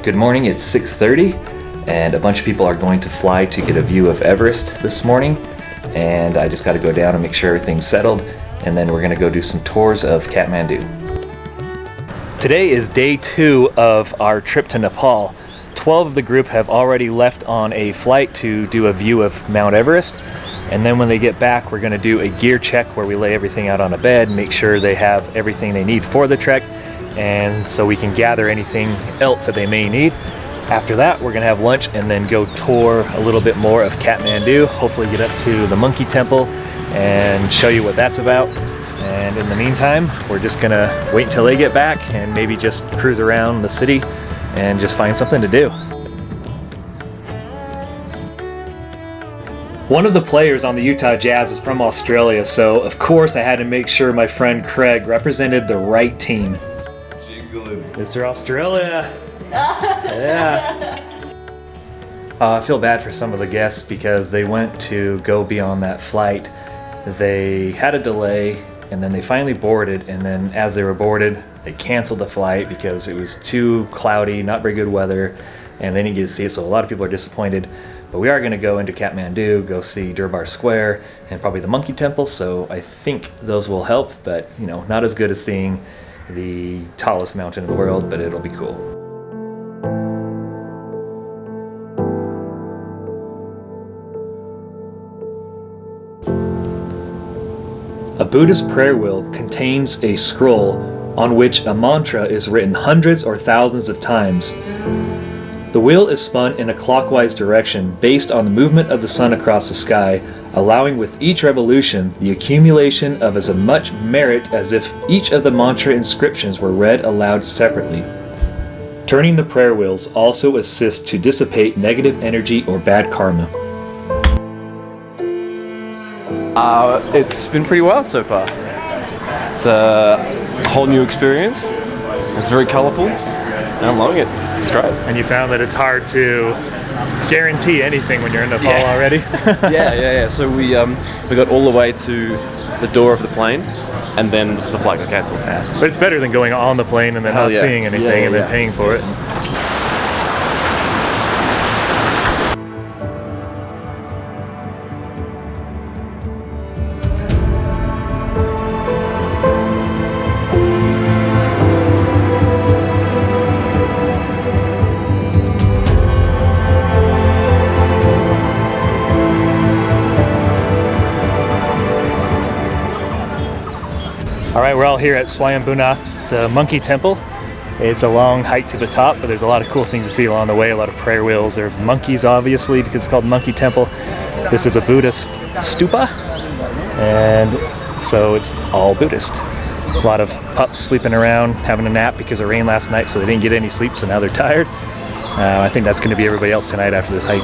Good morning, it's 6:30 and a bunch of people are going to fly to get a view of Everest this morning, and I just got to go down and make sure everything's settled, and then we're going to go do some tours of Kathmandu. Today is day 2 of our trip to Nepal. 12 of the group have already left on a flight to do a view of Mount Everest, and then when they get back we're going to do a gear check where we lay everything out on a bed and make sure they have everything they need for the trek, and so we can gather anything else that they may need. After that we're going to have lunch and then go tour a little bit more of Kathmandu, hopefully get up to the monkey temple and show you what that's about. And in the meantime we're just going to wait until they get back and maybe just cruise around the city and just find something to do. One of the players on the Utah Jazz is from Australia, so of course I had to make sure my friend Craig represented the right team. Mr. Australia! Yeah. I feel bad for some of the guests because they went to go be on that flight. They had a delay and then they finally boarded, and then as they were boarded they canceled the flight because it was too cloudy, not very good weather, and they didn't get to see it, so a lot of people are disappointed. But we are going to go into Kathmandu, go see Durbar Square and probably the Monkey Temple, so I think those will help, but you know, not as good as seeing the tallest mountain in the world, but it'll be cool. A Buddhist prayer wheel contains a scroll on which a mantra is written hundreds or thousands of times. The wheel is spun in a clockwise direction based on the movement of the sun across the sky, allowing with each revolution the accumulation of as much merit as if each of the mantra inscriptions were read aloud separately. Turning the prayer wheels also assists to dissipate negative energy or bad karma. It's been pretty wild so far. It's a whole new experience. It's very colourful and I'm loving it. It's great. And you found that it's hard to guarantee anything when you're in Nepal already? Yeah. So we got all the way to the door of the plane, and then the flight got cancelled. But it's better than going on the plane and then not seeing anything and then paying for it. Alright, we're all here at Swayambhunath, the monkey temple. It's a long hike to the top, but there's a lot of cool things to see along the way, a lot of prayer wheels. There are monkeys, obviously, because it's called Monkey Temple. This is a Buddhist stupa, and so it's all Buddhist. A lot of pups sleeping around, having a nap because it rained last night, so they didn't get any sleep, so now they're tired. I think that's going to be everybody else tonight after this hike.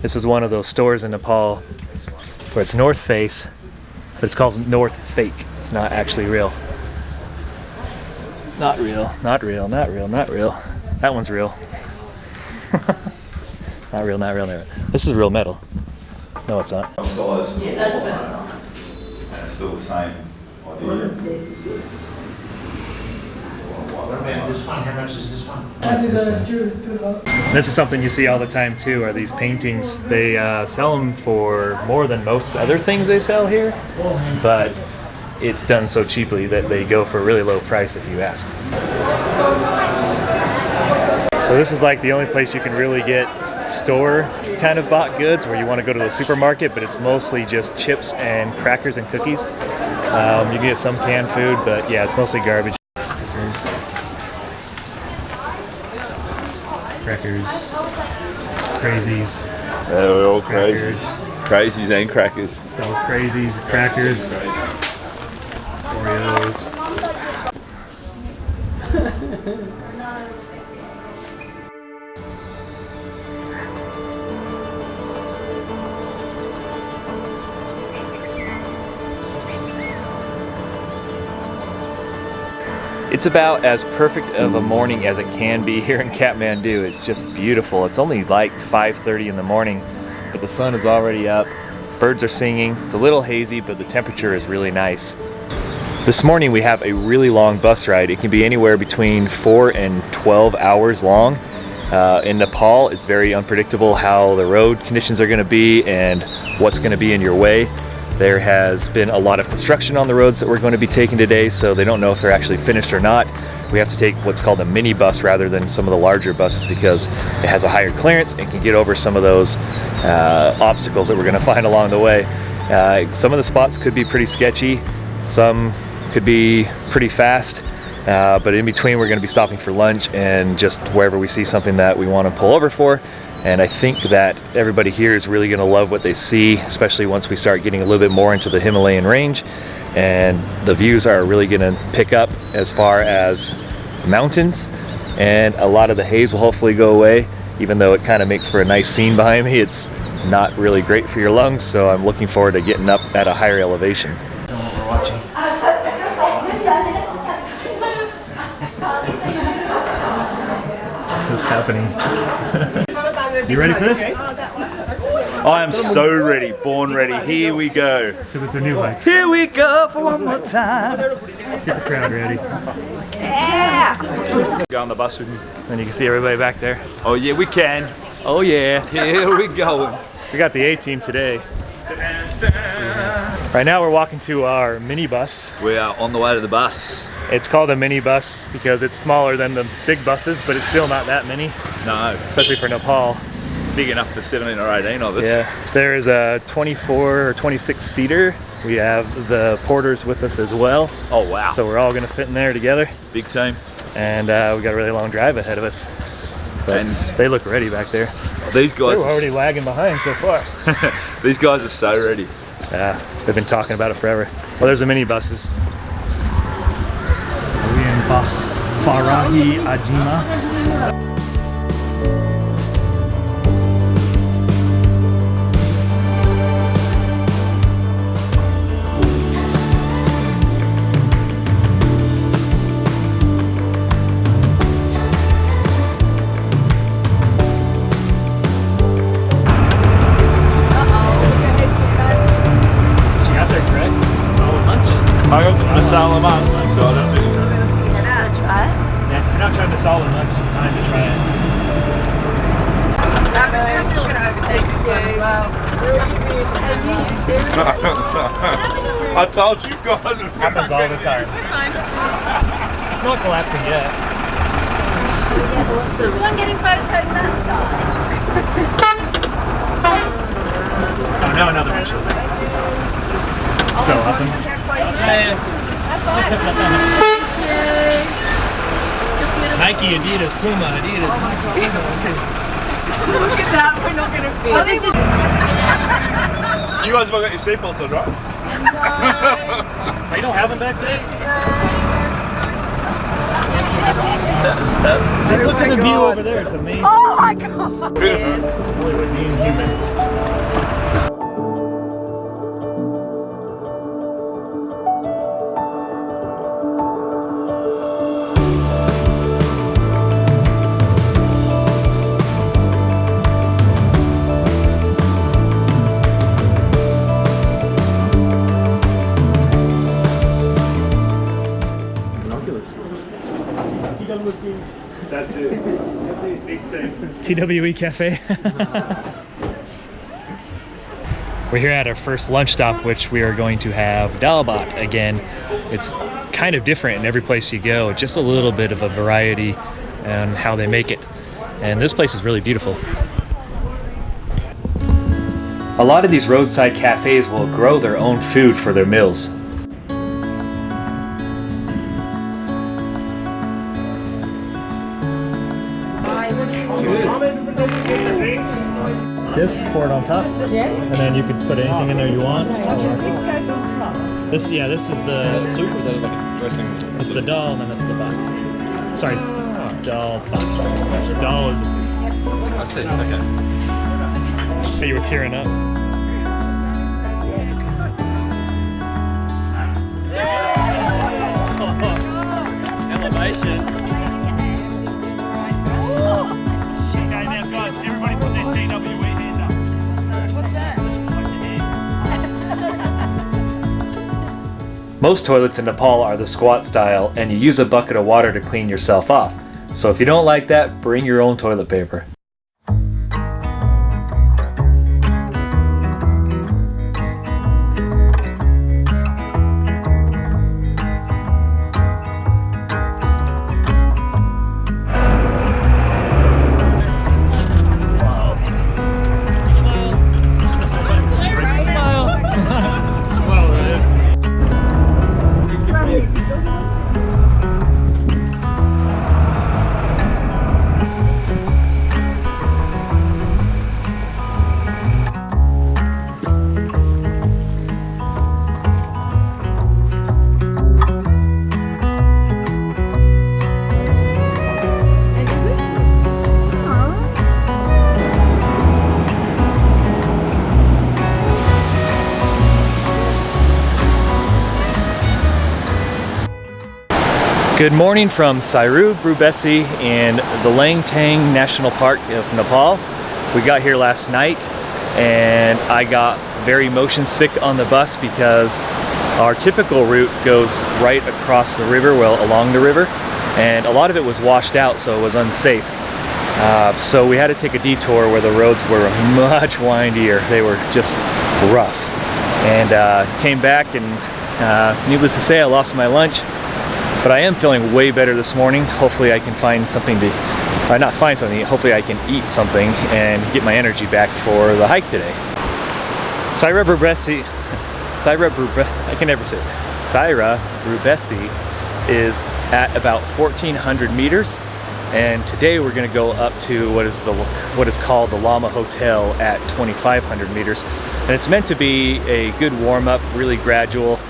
This is one of those stores in Nepal where it's North Face, but it's called North Fake. It's not actually real. Not real, not real, not real, not real. That one's real. Not real, not real, not real. This is real metal. No, it's not. Size. Yeah, that's about size. And it's still the same idea. What about this one? How much is this one? This is something you see all the time too, are these paintings. They sell them for more than most other things they sell here, but it's done so cheaply that they go for a really low price if you ask. So this is like the only place you can really get store kind of bought goods where you want to go to the supermarket, but it's mostly just chips and crackers and cookies. You can get some canned food, but yeah, it's mostly garbage. Crackers, crazies. Yeah, we're all Crackers. Crazies and crackers. So crazies, crackers, Oreos. It's about as perfect of a morning as it can be here in Kathmandu. It's just beautiful. It's only like 5:30 in the morning, but the sun is already up. Birds are singing. It's a little hazy, but the temperature is really nice. This morning we have a really long bus ride. It can be anywhere between 4 and 12 hours long. In Nepal, it's very unpredictable how the road conditions are going to be and what's going to be in your way. There has been a lot of construction on the roads that we're going to be taking today, so they don't know if they're actually finished or not. We have to take what's called a mini bus rather than some of the larger buses because it has a higher clearance and can get over some of those obstacles that we're going to find along the way. Some of the spots could be pretty sketchy, some could be pretty fast, but in between we're going to be stopping for lunch and just wherever we see something that we want to pull over for. And I think that everybody here is really going to love what they see, especially once we start getting a little bit more into the Himalayan range. And the views are really going to pick up as far as mountains. And a lot of the haze will hopefully go away, even though it kind of makes for a nice scene behind me. It's not really great for your lungs, so I'm looking forward to getting up at a higher elevation. What we're watching. What's happening? You ready for this? I am so ready, born ready. Here we go. Because it's a new hike. Here we go for one more time. Get the crowd ready. Go on the bus with me. And you can see everybody back there. Oh yeah, we can. Oh yeah. Here we go. We got the A team today. Right now we're walking to our mini bus. We are on the way to the bus. It's called a mini bus because it's smaller than the big buses, but it's still not that many, No, especially for Nepal. big enough for 17 or 18 of us. Yeah, there is a 24 or 26 seater. We have the porters with us as well. Oh wow. So we're all gonna fit in there together. Big team. And we got a really long drive ahead of us. But And they look ready back there. these They guys were already lagging behind so far. these guys are so ready. Yeah, they've been talking about it forever. Well, there's the mini buses. Are we in Barahi Ajima? I got the Salaman, so I don't think Yeah, if you're not trying to solve it much, it's time to try it. Zeus is going to overtake this one as well. Are you serious? I told you guys it Happens all the time. It's not collapsing yet. Awesome. I'm getting photos that side. Oh, now another one. So awesome. Nike, Adidas, Puma, Adidas. Look at that, we're not going to feel. Oh, this is. You guys have got your seatbelts on, right? Oh, you don't have them back there? Just look at the view over there, it's amazing. Oh my god! Hollywood being human. That's it. Big team. TWE Cafe. We're here at our first lunch stop, which we are going to have dal bhat again. It's kind of different in every place you go, just a little bit of a variety on how they make it. And this place is really beautiful. A lot of these roadside cafes will grow their own food for their meals. This, pour it on top. Yeah. And then you could put anything in there you want. This, yeah, this is the soup. Is that like a dressing? It's the dal, and then it's the bun. Sorry, dal. Dal is the soup. I see. Okay. Hey, you were tearing up. Elevation. Guys, everybody put their TWE hands up. What's that? Most toilets in Nepal are the squat style, and you use a bucket of water to clean yourself off. So if you don't like that, bring your own toilet paper. Good morning from Swayambhunath in the Langtang National Park of Nepal. We got here last night and I got very motion sick on the bus because our typical route goes right across the river, well, along the river, and a lot of it was washed out, so it was unsafe. So we had to take a detour where the roads were much windier. They were just rough. And came back and needless to say, I lost my lunch. But I am feeling way better this morning. Hopefully I can find something to, not find something, hopefully I can eat something and get my energy back for the hike today. Swayambhunath, I can never say it. Swayambhunath is at about 1,400 meters. And today we're gonna go up to what is called the Lama Hotel at 2,500 meters. And it's meant to be a good warm up, really gradual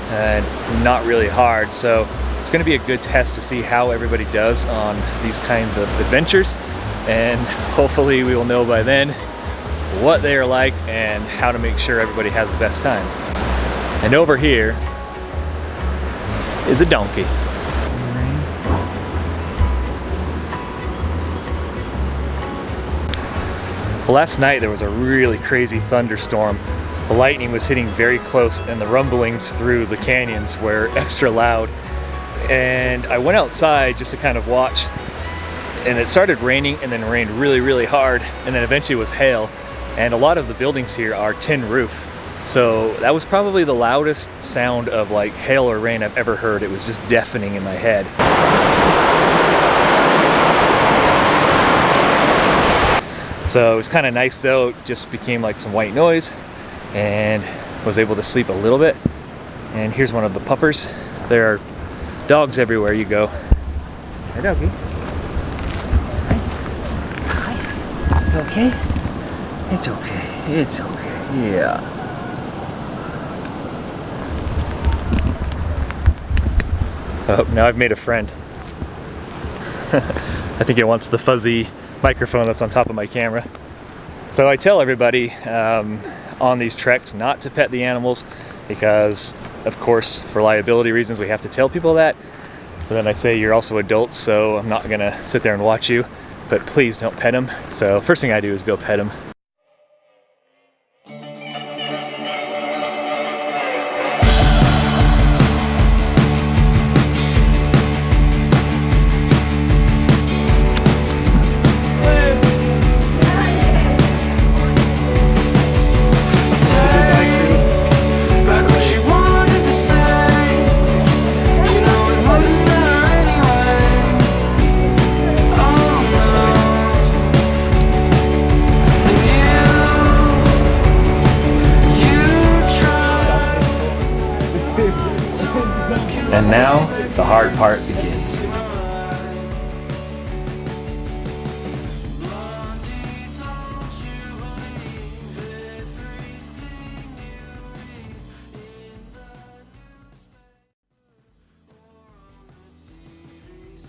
and not really hard. So it's going to be a good test to see how everybody does on these kinds of adventures, and hopefully we will know by then what they are like and how to make sure everybody has the best time. And over here is a donkey. Well, last night there was a really crazy thunderstorm. The lightning was hitting very close and the rumblings through the canyons were extra loud. And I went outside just to kind of watch, and it started raining and then rained really, really hard, and then eventually it was hail. And a lot of the buildings here are tin roof. So that was probably the loudest sound of like hail or rain I've ever heard. It was just deafening in my head. So it was kind of nice though. It just became like some white noise and was able to sleep a little bit. And here's one of the puppers. There are dogs everywhere you go. Hey, doggy. Hi. You okay? It's okay. It's okay. Yeah. Oh, now I've made a friend. I think it wants the fuzzy microphone that's on top of my camera. So I tell everybody on these treks not to pet the animals because, of course, for liability reasons, we have to tell people that. But then I say you're also adults, so I'm not gonna sit there and watch you, but please don't pet them. So first thing I do is go pet them. Yeah. And now, the hard part begins.